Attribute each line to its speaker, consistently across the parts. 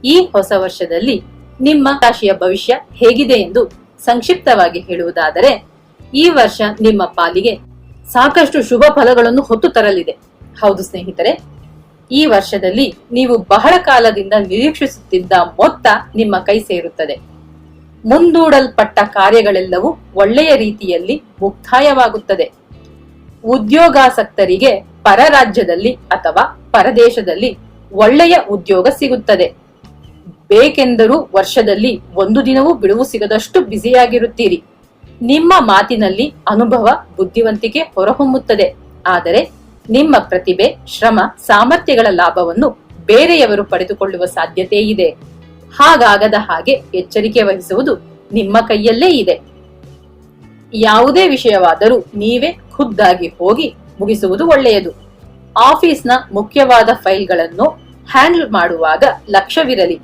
Speaker 1: ಈ ಹೊಸ ವರ್ಷದಲ್ಲಿ ನಿಮ್ಮ ರಾಶಿಯ ಭವಿಷ್ಯ ಹೇಗಿದೆ ಎಂದು ಸಂಕ್ಷಿಪ್ತವಾಗಿ ಹೇಳುವುದಾದರೆ, ಈ ವರ್ಷ ನಿಮ್ಮ ಪಾಲಿಗೆ ಸಾಕಷ್ಟು ಶುಭ ಫಲಗಳನ್ನು ಹೊತ್ತು ತರಲಿದೆ. ಹೌದು ಸ್ನೇಹಿತರೆ, ಈ ವರ್ಷದಲ್ಲಿ ನೀವು ಬಹಳ ಕಾಲದಿಂದ ನಿರೀಕ್ಷಿಸುತ್ತಿದ್ದ ಮೊತ್ತ ನಿಮ್ಮ ಕೈ ಸೇರುತ್ತದೆ. ಮುಂದೂಡಲ್ಪಟ್ಟ ಕಾರ್ಯಗಳೆಲ್ಲವೂ ಒಳ್ಳೆಯ ರೀತಿಯಲ್ಲಿ ಮುಕ್ತಾಯವಾಗುತ್ತದೆ. ಉದ್ಯೋಗಾಸಕ್ತರಿಗೆ ಪರ ರಾಜ್ಯದಲ್ಲಿ ಅಥವಾ ಪರದೇಶದಲ್ಲಿ ಒಳ್ಳೆಯ ಉದ್ಯೋಗ ಸಿಗುತ್ತದೆ. ಬೇಕೆಂದರೂ ವರ್ಷದಲ್ಲಿ ಒಂದು ದಿನವೂ ಬಿಡುವು ಸಿಗದಷ್ಟು ಬ್ಯುಸಿಯಾಗಿರುತ್ತೀರಿ. ನಿಮ್ಮ ಮಾತಿನಲ್ಲಿ ಅನುಭವ, ಬುದ್ಧಿವಂತಿಕೆ ಹೊರಹೊಮ್ಮುತ್ತದೆ. ಆದರೆ ನಿಮ್ಮ ಪ್ರತಿಭೆ, ಶ್ರಮ, ಸಾಮರ್ಥ್ಯಗಳ ಲಾಭವನ್ನು ಬೇರೆಯವರು ಪಡೆದುಕೊಳ್ಳುವ ಸಾಧ್ಯತೆ ಇದೆ. ಹಾಗಾಗದ ಹಾಗೆ ಎಚ್ಚರಿಕೆ ವಹಿಸುವುದು ನಿಮ್ಮ ಕೈಯಲ್ಲೇ ಇದೆ. ಯಾವುದೇ ವಿಷಯವಾದರೂ ನೀವೇ ಖುದ್ದಾಗಿ ಹೋಗಿ ಮುಗಿಸುವುದು ಒಳ್ಳೆಯದು. ಆಫೀಸ್ನ ಮುಖ್ಯವಾದ ಫೈಲ್ಗಳನ್ನು ಹ್ಯಾಂಡಲ್ ಮಾಡುವಾಗ ಲಕ್ಷ್ಯವಿರಲಿ,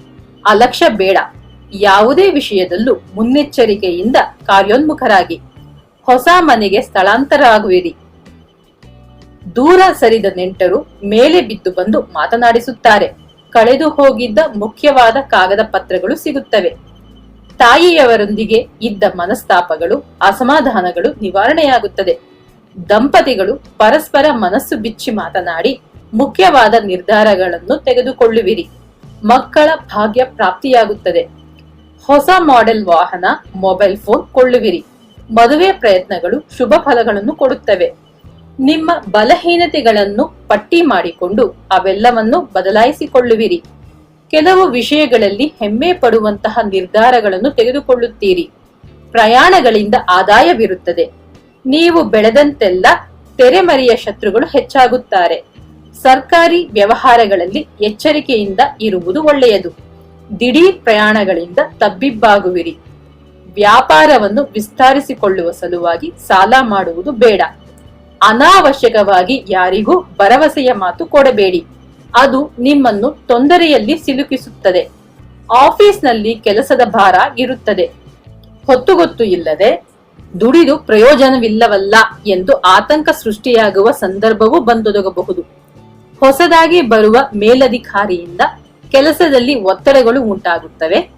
Speaker 1: ಅಲಕ್ಷ್ಯ ಬೇಡ. ಯಾವುದೇ ವಿಷಯದಲ್ಲೂ ಮುನ್ನೆಚ್ಚರಿಕೆಯಿಂದ ಕಾರ್ಯೋನ್ಮುಖರಾಗಿ. ಹೊಸ ಮನೆಗೆ ಸ್ಥಳಾಂತರ ಆಗುವಿರಿ. ದೂರ ಸರಿದ ನೆಂಟರು ಮೇಲೆ ಬಿದ್ದು ಬಂದು ಮಾತನಾಡಿಸುತ್ತಾರೆ. ಕಳೆದು ಹೋಗಿದ್ದ ಮುಖ್ಯವಾದ ಕಾಗದ ಪತ್ರಗಳು ಸಿಗುತ್ತವೆ. ತಾಯಿಯವರೊಂದಿಗೆ ಇದ್ದ ಮನಸ್ತಾಪಗಳು, ಅಸಮಾಧಾನಗಳು ನಿವಾರಣೆಯಾಗುತ್ತದೆ. ದಂಪತಿಗಳು ಪರಸ್ಪರ ಮನಸ್ಸು ಬಿಚ್ಚಿ ಮಾತನಾಡಿ ಮುಖ್ಯವಾದ ನಿರ್ಧಾರಗಳನ್ನು ತೆಗೆದುಕೊಳ್ಳುವಿರಿ. ಮಕ್ಕಳ ಭಾಗ್ಯ ಪ್ರಾಪ್ತಿಯಾಗುತ್ತದೆ. ಹೊಸ ಮಾಡೆಲ್ ವಾಹನ, ಮೊಬೈಲ್ ಫೋನ್ ಕೊಳ್ಳುವಿರಿ. ಮದುವೆ ಪ್ರಯತ್ನಗಳು ಶುಭ ಫಲಗಳನ್ನು ಕೊಡುತ್ತವೆ. ನಿಮ್ಮ ಬಲಹೀನತೆಗಳನ್ನು ಪಟ್ಟಿ ಮಾಡಿಕೊಂಡು ಅವೆಲ್ಲವನ್ನು ಬದಲಾಯಿಸಿಕೊಳ್ಳುವಿರಿ. ಕೆಲವು ವಿಷಯಗಳಲ್ಲಿ ಹೆಮ್ಮೆ ಪಡುವಂತಹ ನಿರ್ಧಾರಗಳನ್ನು ತೆಗೆದುಕೊಳ್ಳುತ್ತೀರಿ. ಪ್ರಯಾಣಗಳಿಂದ ಆದಾಯವಿರುತ್ತದೆ. ನೀವು ಬೆಳೆದಂತೆಲ್ಲ ತೆರೆಮರೆಯ ಶತ್ರುಗಳು ಹೆಚ್ಚಾಗುತ್ತಾರೆ. ಸರ್ಕಾರಿ ವ್ಯವಹಾರಗಳಲ್ಲಿ ಎಚ್ಚರಿಕೆಯಿಂದ ಇರುವುದು ಒಳ್ಳೆಯದು. ದಿಢೀರ್ ಪ್ರಯಾಣಗಳಿಂದ ತಬ್ಬಿಬ್ಬಾಗುವಿರಿ. ವ್ಯಾಪಾರವನ್ನು ವಿಸ್ತರಿಸಿಕೊಳ್ಳುವ ಸಲುವಾಗಿ ಸಾಲ ಮಾಡುವುದು ಬೇಡ. ಅನಾವಶ್ಯಕವಾಗಿ ಯಾರಿಗೂ ಭರವಸೆಯ ಮಾತು ಕೊಡಬೇಡಿ. ಅದು ನಿಮ್ಮನ್ನು ತೊಂದರೆಯಲ್ಲಿ ಸಿಲುಕಿಸುತ್ತದೆ. ಆಫೀಸ್ನಲ್ಲಿ ಕೆಲಸದ ಭಾರ ಇರುತ್ತದೆ. ಹೊತ್ತುಗೊತ್ತು ಇಲ್ಲದೆ ದುಡಿದು ಪ್ರಯೋಜನವಿಲ್ಲವಲ್ಲ ಎಂದು ಆತಂಕ ಸೃಷ್ಟಿಯಾಗುವ ಸಂದರ್ಭವೂ ಬಂದೊದಗಬಹುದು. ಹೊಸದಾಗಿ ಬರುವ ಮೇಲಧಿಕಾರಿಯಿಂದ ಕೆಲಸದಲ್ಲಿ ಒತ್ತಡಗಳು ಉಂಟಾಗುತ್ತವೆ.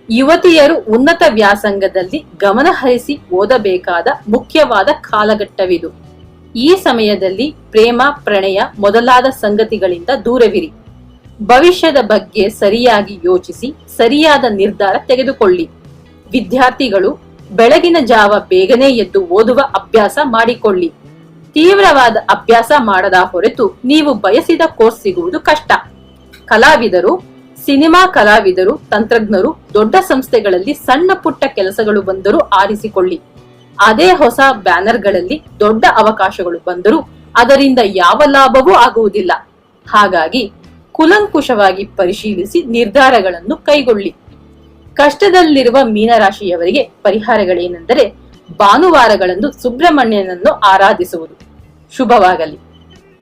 Speaker 1: ಯುವತಿಯರು ಉನ್ನತ ವ್ಯಾಸಂಗದಲ್ಲಿ ಗಮನ ಹರಿಸಿ ಓದಬೇಕಾದ ಮುಖ್ಯವಾದ ಕಾಲಘಟ್ಟವಿದು. ಈ ಸಮಯದಲ್ಲಿ ಪ್ರೇಮ, ಪ್ರಣಯ ಮೊದಲಾದ ಸಂಗತಿಗಳಿಂದ ದೂರವಿರಿ. ಭವಿಷ್ಯದ ಬಗ್ಗೆ ಸರಿಯಾಗಿ ಯೋಚಿಸಿ ಸರಿಯಾದ ನಿರ್ಧಾರ ತೆಗೆದುಕೊಳ್ಳಿ. ವಿದ್ಯಾರ್ಥಿಗಳು ಬೆಳಗಿನ ಜಾವ ಬೇಗನೆ ಎದ್ದು ಓದುವ ಅಭ್ಯಾಸ ಮಾಡಿಕೊಳ್ಳಿ. ತೀವ್ರವಾದ ಅಭ್ಯಾಸ ಮಾಡದ ಹೊರತು ನೀವು ಬಯಸಿದ ಕೋರ್ಸ್ ಸಿಗುವುದು ಕಷ್ಟ. ಕಲಾವಿದರು, ಸಿನಿಮಾ ಕಲಾವಿದರು, ತಂತ್ರಜ್ಞರು, ದೊಡ್ಡ ಸಂಸ್ಥೆಗಳಲ್ಲಿ ಸಣ್ಣ ಪುಟ್ಟ ಕೆಲಸಗಳು ಬಂದರೂ ಆರಿಸಿಕೊಳ್ಳಿ. ಅದೇ ಹೊಸ ಬ್ಯಾನರ್ಗಳಲ್ಲಿ ದೊಡ್ಡ ಅವಕಾಶಗಳು ಬಂದರೂ ಅದರಿಂದ ಯಾವ ಲಾಭವೂ ಆಗುವುದಿಲ್ಲ. ಹಾಗಾಗಿ ಕುಲಂಕುಷವಾಗಿ ಪರಿಶೀಲಿಸಿ ನಿರ್ಧಾರಗಳನ್ನು ಕೈಗೊಳ್ಳಿ. ಕಷ್ಟದಲ್ಲಿರುವ ಮೀನರಾಶಿಯವರಿಗೆ ಪರಿಹಾರಗಳೇನೆಂದರೆ, ಭಾನುವಾರಗಳಂದು ಸುಬ್ರಹ್ಮಣ್ಯನನ್ನು ಆರಾಧಿಸುವುದು. ಶುಭವಾಗಲಿ.